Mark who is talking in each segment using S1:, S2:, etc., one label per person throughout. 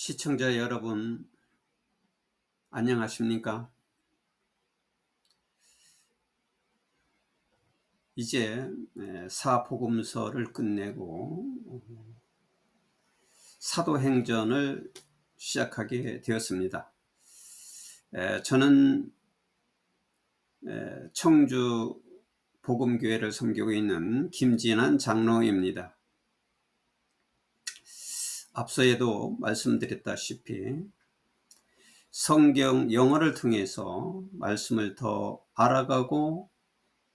S1: 시청자 여러분, 안녕하십니까? 이제 사복음서를 끝내고 사도행전을 시작하게 되었습니다. 저는 청주 복음교회를 섬기고 있는 김진환 장로입니다. 앞서에도 말씀드렸다시피 성경 영어를 통해서 말씀을 더 알아가고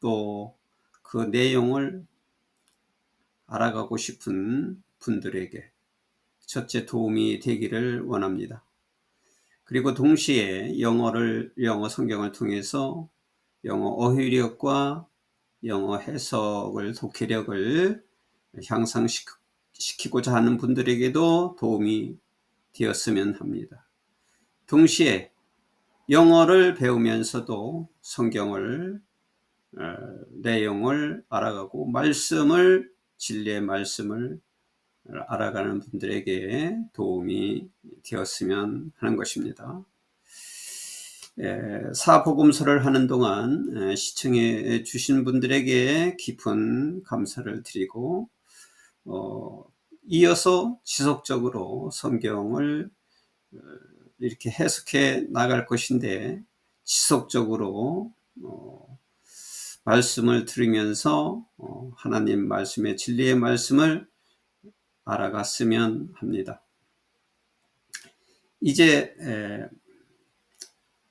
S1: 또 그 내용을 알아가고 싶은 분들에게 첫째 도움이 되기를 원합니다. 그리고 동시에 영어 성경을 통해서 영어 어휘력과 영어 해석을 독해력을 향상시키고자 하는 분들에게도 도움이 되었으면 합니다. 동시에 영어를 배우면서도 성경을 내용을 알아가고 진리의 말씀을 알아가는 분들에게 도움이 되었으면 하는 것입니다. 사복음서를 하는 동안 시청해 주신 분들에게 깊은 감사를 드리고 이어서 지속적으로 성경을 이렇게 해석해 나갈 것인데 지속적으로 말씀을 들으면서 하나님 말씀의 진리의 말씀을 알아갔으면 합니다. 이제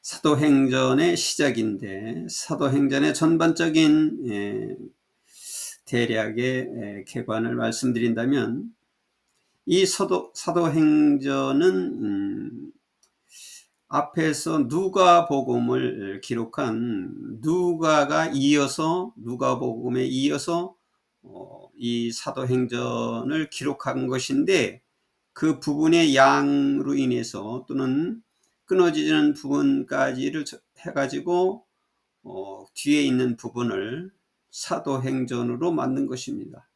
S1: 사도행전의 시작인데 사도행전의 전반적인 대략의 개관을 말씀드린다면 이 사도행전은 앞에서 누가복음을 기록한 누가복음에 이어서 이 사도행전을 기록한 것인데 그 부분의 양으로 인해서 또는 끊어지는 부분까지를 해가지고 뒤에 있는 부분을 사도행전으로 만든 것입니다.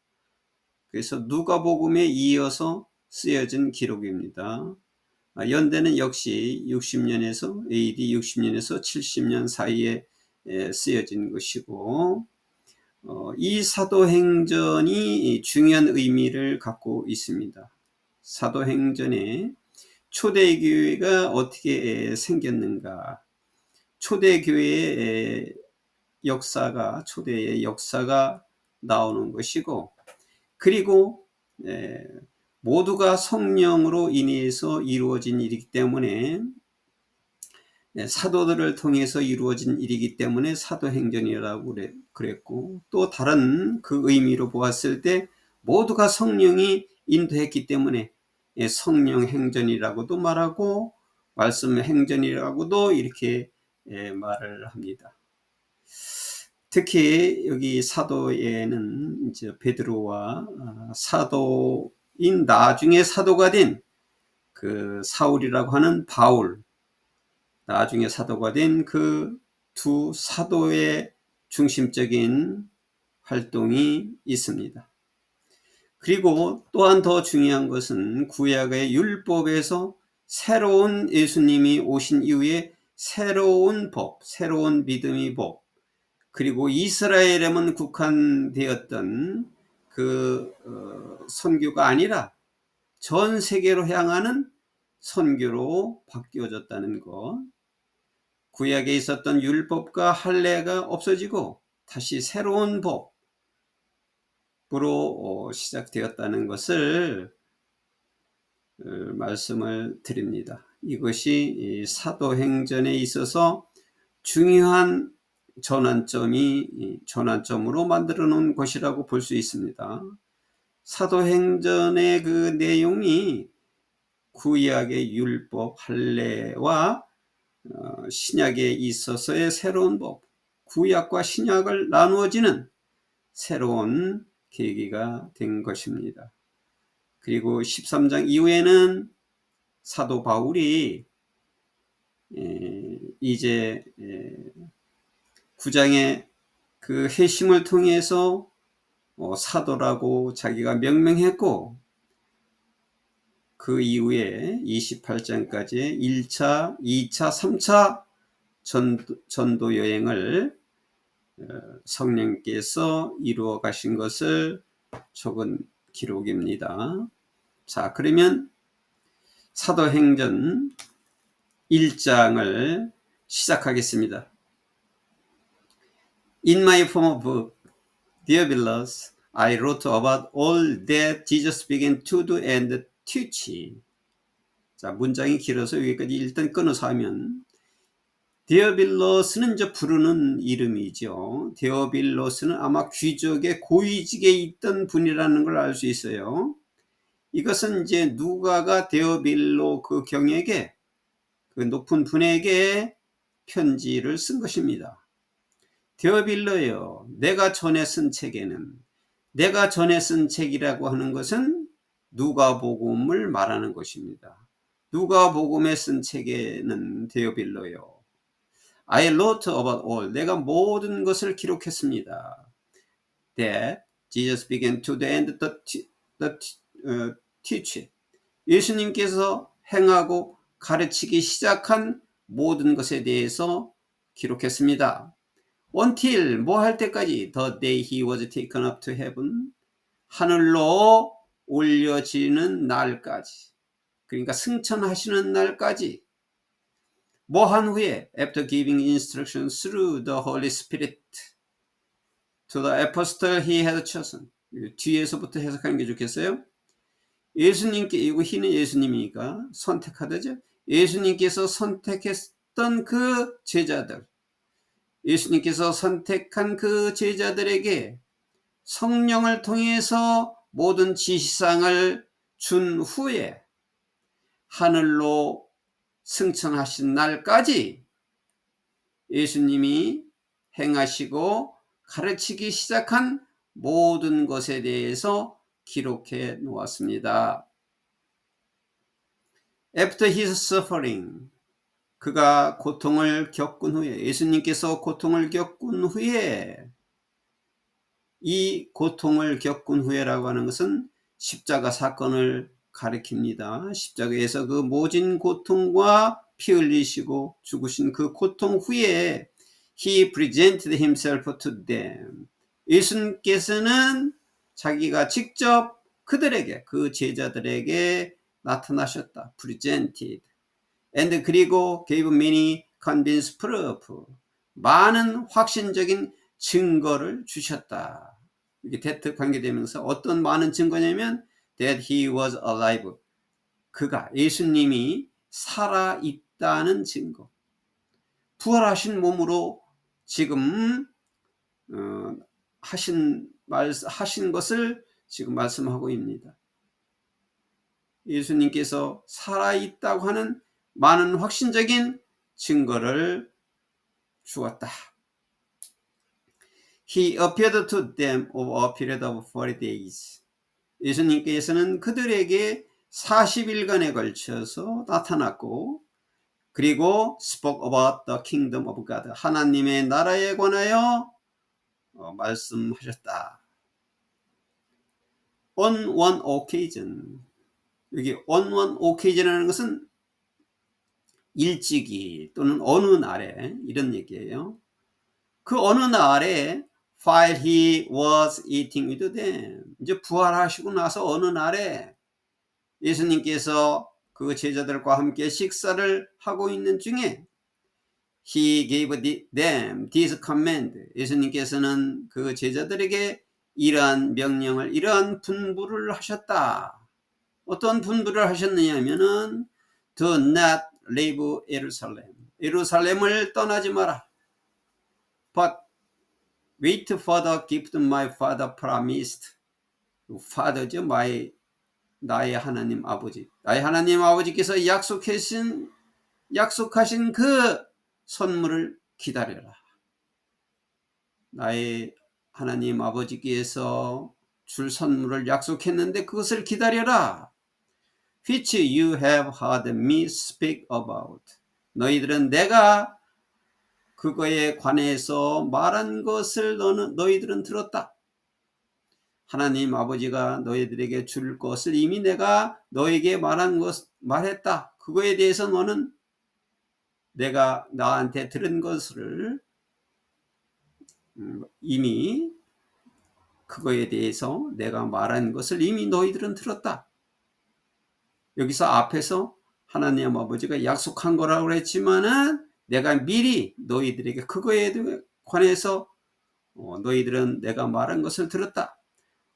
S1: 그래서 누가복음에 이어서 쓰여진 기록입니다. 연대는 역시 AD 60년에서 70년 사이에 쓰여진 것이고 이 사도행전이 중요한 의미를 갖고 있습니다. 사도행전에 초대교회가 어떻게 생겼는가, 초대의 역사가 나오는 것이고, 그리고 모두가 성령으로 인해서 이루어진 일이기 때문에 사도들을 통해서 이루어진 일이기 때문에 사도행전이라고 그랬고, 또 다른 그 의미로 보았을 때 모두가 성령이 인도했기 때문에 성령행전이라고도 말하고 말씀행전이라고도 이렇게 말을 합니다. 특히 여기 사도에는 이제 베드로와 사도인 나중에 사도가 된 그 사울이라고 하는 바울, 나중에 사도가 된 그 두 사도의 중심적인 활동이 있습니다. 그리고 또한 더 중요한 것은 구약의 율법에서 새로운 예수님이 오신 이후에 새로운 법, 새로운 믿음의 법, 그리고 이스라엘에만 국한되었던 그 선교가 아니라 전 세계로 향하는 선교로 바뀌어졌다는 것, 구약에 있었던 율법과 할례가 없어지고 다시 새로운 법으로 시작되었다는 것을 말씀을 드립니다. 이것이 사도행전에 있어서 중요한 전환점으로 만들어 놓은 것이라고 볼 수 있습니다. 사도행전의 그 내용이 구약의 율법, 할례와 신약에 있어서의 새로운 법, 구약과 신약을 나누어지는 새로운 계기가 된 것입니다. 그리고 13장 이후에는 사도 바울이 이제 9장의 그 회심을 통해서 사도라고 자기가 명명했고, 그 이후에 28장까지 1차, 2차, 3차 전도 여행을 성령께서 이루어 가신 것을 적은 기록입니다. 자, 그러면 사도행전 1장을 시작하겠습니다. In my former book, Dear Beloved, I wrote about all that Jesus began to do and teach. 자, 문장이 길어서 여기까지 일단 끊어서 하면, 데어빌로스는 이제 부르는 이름이죠. 데어빌로스는 아마 귀족의 고위직에 있던 분이라는 걸 알 수 있어요. 이것은 이제 누가가 데어빌로 그 경에게, 그 높은 분에게 편지를 쓴 것입니다. 데어빌로여, 내가 전에 쓴 책에는, 내가 전에 쓴 책이라고 하는 것은 누가복음을 말하는 것입니다. 누가복음에 쓴 책에는 데어빌로여, I wrote about all, 내가 모든 것을 기록했습니다. That Jesus began to do and teach. 예수님께서 행하고 가르치기 시작한 모든 것에 대해서 기록했습니다. Until, 뭐 할 때까지, the day he was taken up to heaven, 하늘로 올려지는 날까지, 그러니까 승천하시는 날까지, 뭐 한 후에, after giving instructions through the Holy Spirit to the apostle he had chosen. 뒤에서부터 해석하는 게 좋겠어요? 예수님께, 이거 희는 예수님이니까 선택하다죠. 예수님께서 선택했던 그 제자들, 예수님께서 선택한 그 제자들에게 성령을 통해서 모든 지시상을 준 후에 하늘로 승천하신 날까지 예수님이 행하시고 가르치기 시작한 모든 것에 대해서 기록해 놓았습니다. After his suffering, 그가 고통을 겪은 후에, 예수님께서 고통을 겪은 후에, 이 고통을 겪은 후에라고 하는 것은 십자가 사건을 가리킵니다. 십자가에서 그 모진 고통과 피 흘리시고 죽으신 그 고통 후에 He presented himself to them. 예수님께서는 자기가 직접 그들에게, 그 제자들에게 나타나셨다. presented. and 그리고 gave many convincing proof. 많은 확신적인 증거를 주셨다. 이게 대트 관계되면서 어떤 많은 증거냐면 that he was alive. 그가, 예수님이 살아있다는 증거. 부활하신 몸으로 지금 하신 것을 지금 말씀하고 있습니다. 예수님께서 살아있다고 하는 많은 확신적인 증거를 주었다. He appeared to them over a period of 40 days. 예수님께서는 그들에게 40일간에 걸쳐서 나타났고, 그리고 spoke about the kingdom of God. 하나님의 나라에 관하여 말씀하셨다. On one occasion. 여기 on one occasion이라는 것은 일찍이 또는 어느 날에, 이런 얘기예요. 그 어느 날에 while he was eating with them, 이제 부활하시고 나서 어느 날에 예수님께서 그 제자들과 함께 식사를 하고 있는 중에 he gave them this command. 예수님께서는 그 제자들에게 이러한 명령을, 이러한 분부를 하셨다. 어떤 분부를 하셨느냐 하면은 do not leave Jerusalem. 예루살렘을 떠나지 마라. But wait for the gift my father promised. Father죠, 나의 하나님 아버지. 나의 하나님 아버지께서 약속하신 그 선물을 기다려라. 나의 하나님 아버지께서 줄 선물을 약속했는데 그것을 기다려라. Which you have heard me speak about. 너희들은 내가 그거에 관해서 말한 것을 너희들은 들었다. 하나님 아버지가 너희들에게 줄 것을 이미 내가 너에게 말했다. 그거에 대해서 너는 내가 나한테 들은 것을 이미 그거에 대해서 내가 말한 것을 이미 너희들은 들었다. 여기서 앞에서 하나님 아버지가 약속한 거라고 그랬지만은 내가 미리 너희들에게 그거에 관해서 너희들은 내가 말한 것을 들었다.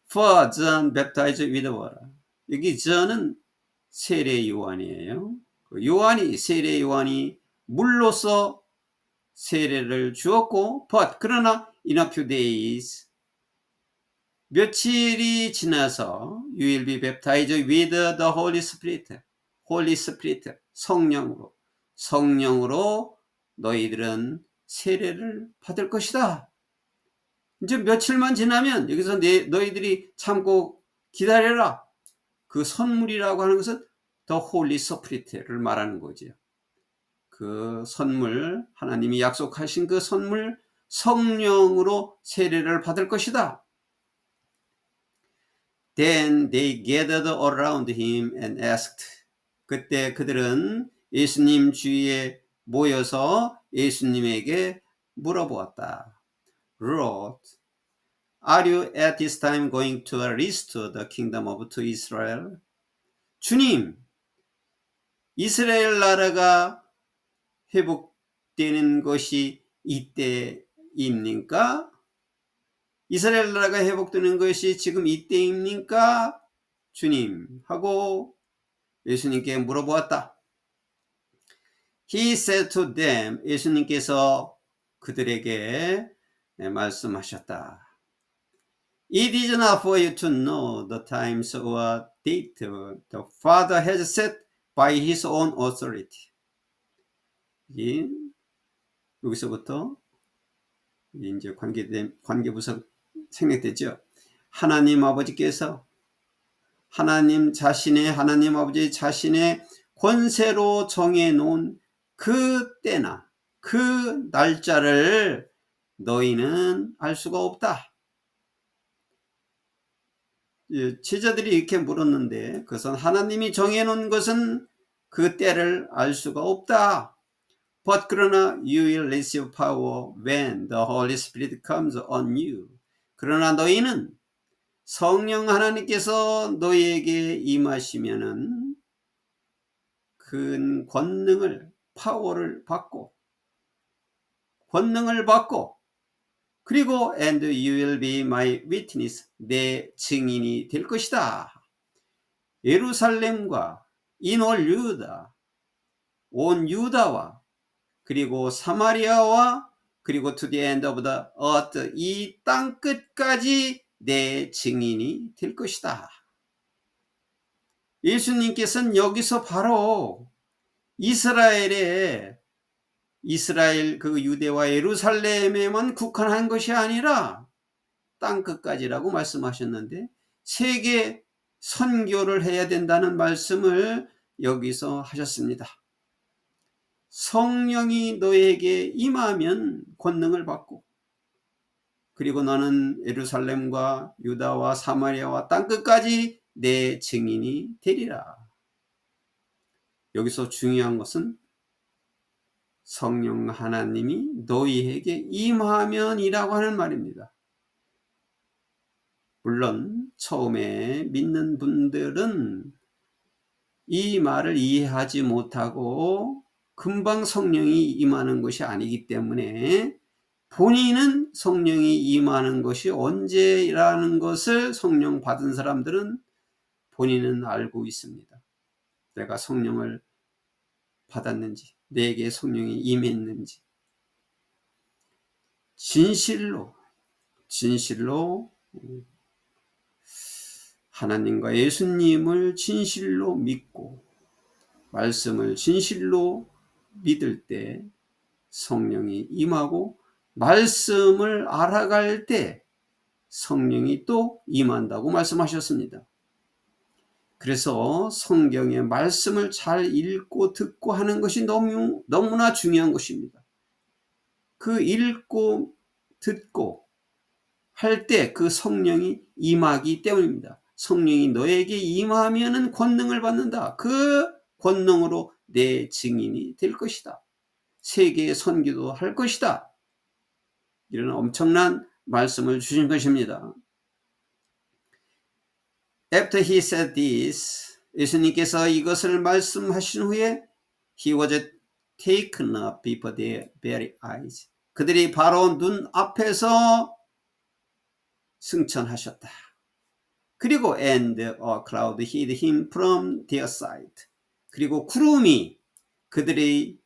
S1: For John baptized with water. 여기 John은 세례 요한이에요. 세례 요한이 물로서 세례를 주었고, but 그러나 in a few days 며칠이 지나서 you will be baptized with the Holy Spirit. Holy Spirit, 성령으로 너희들은 세례를 받을 것이다. 이제 며칠만 지나면 여기서 너희들이 참고 기다려라. 그 선물이라고 하는 것은 the Holy Spirit를 말하는 거죠. 그 선물, 하나님이 약속하신 그 선물, 성령으로 세례를 받을 것이다. Then they gathered around him and asked. 그때 그들은 예수님 주위에 모여서 예수님에게 물어보았다. Lord, are you at this time going to restore the kingdom to Israel? 주님, 이스라엘 나라가 회복되는 것이 이때입니까? 이스라엘 나라가 회복되는 것이 지금 이때입니까? 주님 하고 예수님께 물어보았다. He said to them, 예수님께서 그들에게 말씀하셨다. It is not for you to know the times or date the Father has set by his own authority. 여기서부터 이제 관계부서 생략되죠. 하나님 아버지 자신의 권세로 정해놓은 그 때나 그 날짜를 너희는 알 수가 없다. 제자들이 이렇게 물었는데 그것은 하나님이 정해놓은 것은 그 때를 알 수가 없다. But 그러나 you will receive power when the Holy Spirit comes on you. 그러나 너희는 성령 하나님께서 너희에게 임하시면은 그 권능을 받고 그리고 and you will be my witness, 내 증인이 될 것이다. 예루살렘과 온 유다와 그리고 사마리아와 그리고 to the end of the earth, 이 땅 끝까지 내 증인이 될 것이다. 예수님께서는 여기서 바로 이스라엘 그 유대와 예루살렘에만 국한한 것이 아니라 땅 끝까지라고 말씀하셨는데 세계 선교를 해야 된다는 말씀을 여기서 하셨습니다. 성령이 너에게 임하면 권능을 받고 그리고 너는 예루살렘과 유다와 사마리아와 땅끝까지 내 증인이 되리라. 여기서 중요한 것은 성령 하나님이 너희에게 임하면이라고 하는 말입니다. 물론 처음에 믿는 분들은 이 말을 이해하지 못하고 금방 성령이 임하는 것이 아니기 때문에 본인은 성령이 임하는 것이 언제라는 것을 성령 받은 사람들은 본인은 알고 있습니다. 내가 성령을 받았는지, 내게 성령이 임했는지. 진실로 하나님과 예수님을 진실로 믿고 말씀을 진실로 믿을 때 성령이 임하고 말씀을 알아갈 때 성령이 또 임한다고 말씀하셨습니다. 그래서 성경의 말씀을 잘 읽고 듣고 하는 것이 너무나 중요한 것입니다. 그 읽고 듣고 할 때 그 성령이 임하기 때문입니다. 성령이 너에게 임하면은 권능을 받는다. 그 권능으로 내 증인이 될 것이다. 세계에 선교도 할 것이다. 이런 엄청난 말씀을 주신 것입니다. After he said this, 예수님께서 이것을 말씀하신 후에 he was taken up before their very eyes. 그들이 바로 눈 앞에서 승천하셨다. 그리고 and a cloud hid him from their sight. 그리고 구름이 그들의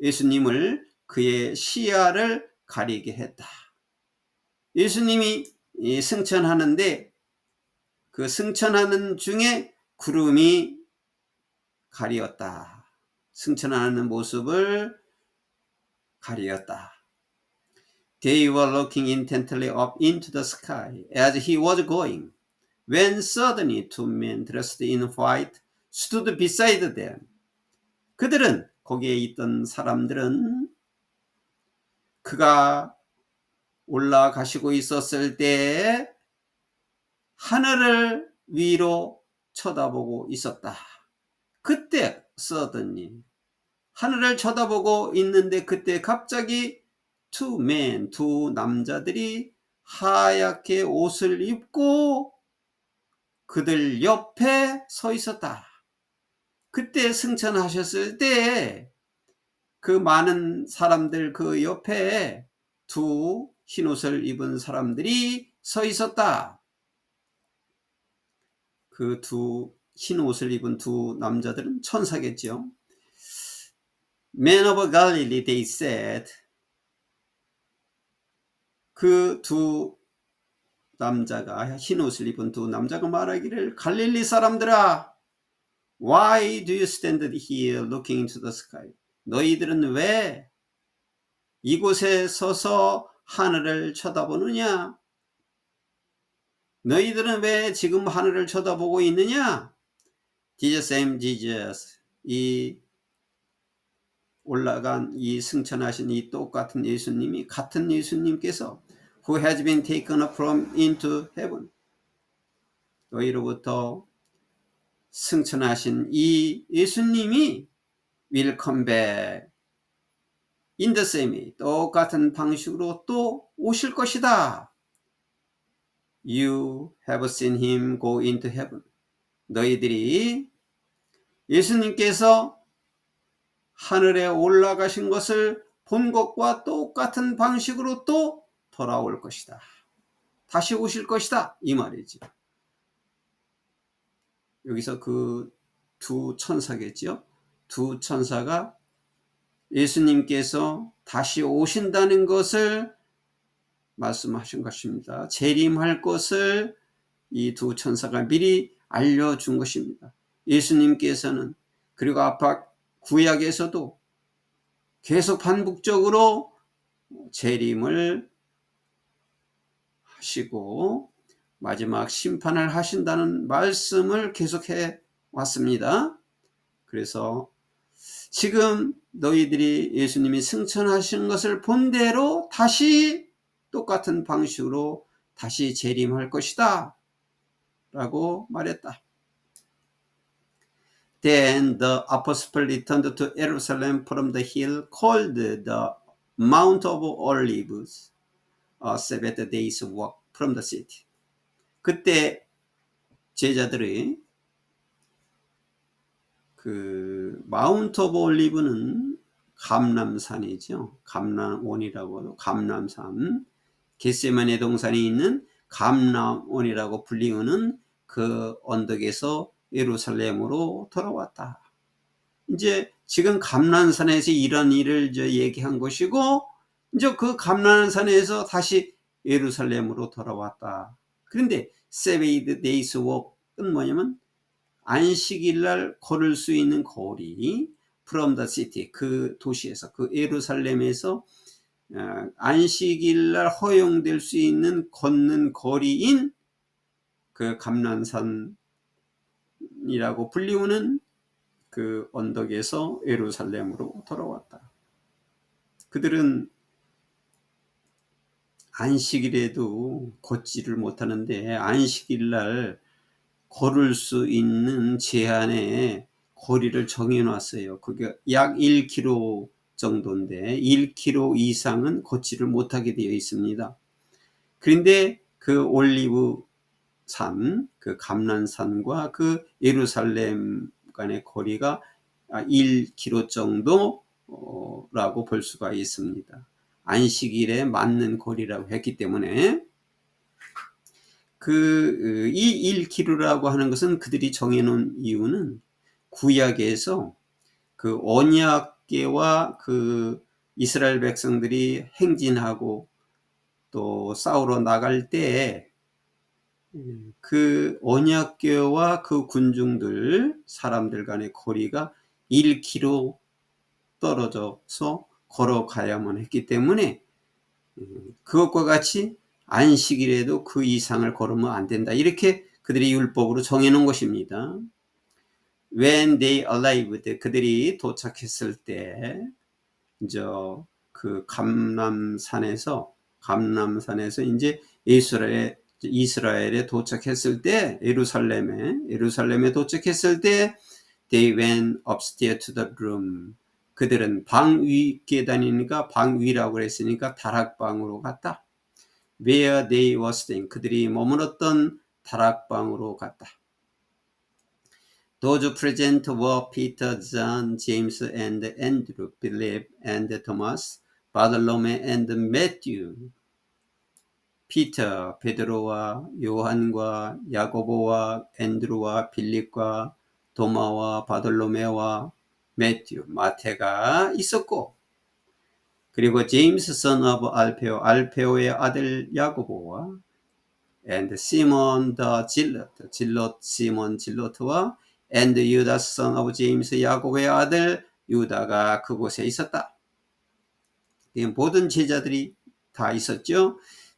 S1: 예수님을 그의 시야를 가리게 했다. 예수님이 승천하는데 그 승천하는 중에 구름이 가리었다. 승천하는 모습을 가리었다. They were looking intently up into the sky as he was going, when suddenly two men dressed in white stood beside them. 그들은 거기에 있던 사람들은 그가 올라가시고 있었을 때 하늘을 위로 쳐다보고 있었다. 그때 suddenly 하늘을 쳐다보고 있는데 그때 갑자기 two men, 두 남자들이 하얗게 옷을 입고 그들 옆에 서 있었다. 그때 승천하셨을 때 그 많은 사람들 그 옆에 두 흰옷을 입은 사람들이 서 있었다. 그 두 흰옷을 입은 두 남자들은 천사겠죠. Men of Galilee, they said. 그 두 남자가 흰옷을 입은 두 남자가 말하기를 갈릴리 사람들아, why do you stand here looking into the sky? 너희들은 왜 이곳에 서서 하늘을 쳐다보느냐? 너희들은 왜 지금 하늘을 쳐다보고 있느냐? Jesus same Jesus, 이 올라간 이 승천하신 이 똑같은 예수님이 같은 예수님께서 who has been taken up from into heaven, 너희로부터 승천하신 이 예수님이 will come back in the same way, 똑같은 방식으로 또 오실 것이다. You have seen him go into heaven. 너희들이 예수님께서 하늘에 올라가신 것을 본 것과 똑같은 방식으로 또 돌아올 것이다. 다시 오실 것이다. 이 말이죠. 여기서 그 두 천사겠죠. 두 천사가 예수님께서 다시 오신다는 것을 말씀하신 것입니다. 재림할 것을 이 두 천사가 미리 알려준 것입니다. 예수님께서는 그리고 아까 구약에서도 계속 반복적으로 재림을 하시고 마지막 심판을 하신다는 말씀을 계속해 왔습니다. 그래서 지금 너희들이 예수님이 승천하신 것을 본 대로 다시 똑같은 방식으로 다시 재림할 것이다 라고 말했다. Then the apostles returned to Jerusalem from the hill called the Mount of Olives, a 7 days walk from the city. 그때 제자들이 그 마운트 오브 올리브는 감람산이죠. 감람원이라고 감람산, 겟세마네 동산에 있는 감람원이라고 불리우는 그 언덕에서 예루살렘으로 돌아왔다. 이제 지금 감람산에서 이런 일을 이제 얘기한 것이고, 이제 그 감람산에서 다시 예루살렘으로 돌아왔다. 그런데 세베이드 데이스 워크는 뭐냐면 안식일날 걸을 수 있는 거리, from the city, 그 도시에서, 그 예루살렘에서 안식일날 허용될 수 있는 걷는 거리인 그 감람산이라고 불리우는 그 언덕에서 예루살렘으로 돌아왔다. 그들은 안식일에도 걷지를 못하는데 안식일 날 걸을 수 있는 제한의 거리를 정해 놨어요. 그게 약 1km 정도인데 1km 이상은 걷지를 못하게 되어 있습니다. 그런데 그 올리브 산, 그 감난산과 그 예루살렘 간의 거리가 1km 정도라고 볼 수가 있습니다. 안식일에 맞는 거리라고 했기 때문에 이 1km라고 하는 것은 그들이 정해놓은 이유는 구약에서 그 언약궤와 그 이스라엘 백성들이 행진하고 또 싸우러 나갈 때 그 언약궤와 그 군중들 사람들 간의 거리가 1km 떨어져서 걸어가야만 했기 때문에 그것과 같이 안식일에도 그 이상을 걸으면 안 된다. 이렇게 그들이 율법으로 정해놓은 것입니다. When they arrived, 그들이 도착했을 때, 그 감람산에서 이제 이스라엘에 도착했을 때, 예루살렘에 도착했을 때, they went upstairs to the room. 그들은 방 위 계단이니까 방 위라고 그랬으니까 다락방으로 갔다. Where they were staying. 그들이 머물렀던 다락방으로 갔다. Those present were Peter, John, James, and Andrew, Philip, and Thomas, Bartholomew, and Matthew. 피터, 베드로와 요한과 야고보와 앤드루와 빌립과 도마와 바돌로메와 매튜, 마태가 있었고, 그리고 제임스 son of 알페오의 아들 야고보와 and 시몬 더 질롯 시몬 질롯과 and 유다스 son of 제임스 야고보의 아들 유다가 그곳에 있었다. 모든 제자들이 다 있었죠.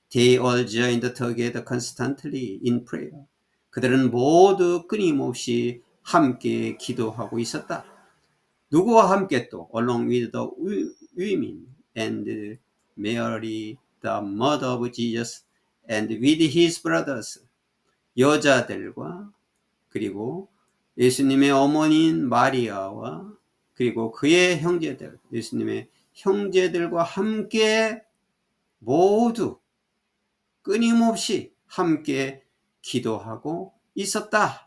S1: They all joined together constantly in prayer. 그들은 모두 끊임없이 함께 기도하고 있었다. 누구와 함께 또 along with the women and Mary the mother of Jesus and with his brothers. 여자들과 그리고 예수님의 어머니인 마리아와 그리고 그의 형제들, 예수님의 형제들과 함께 모두 끊임없이 함께 기도하고 있었다.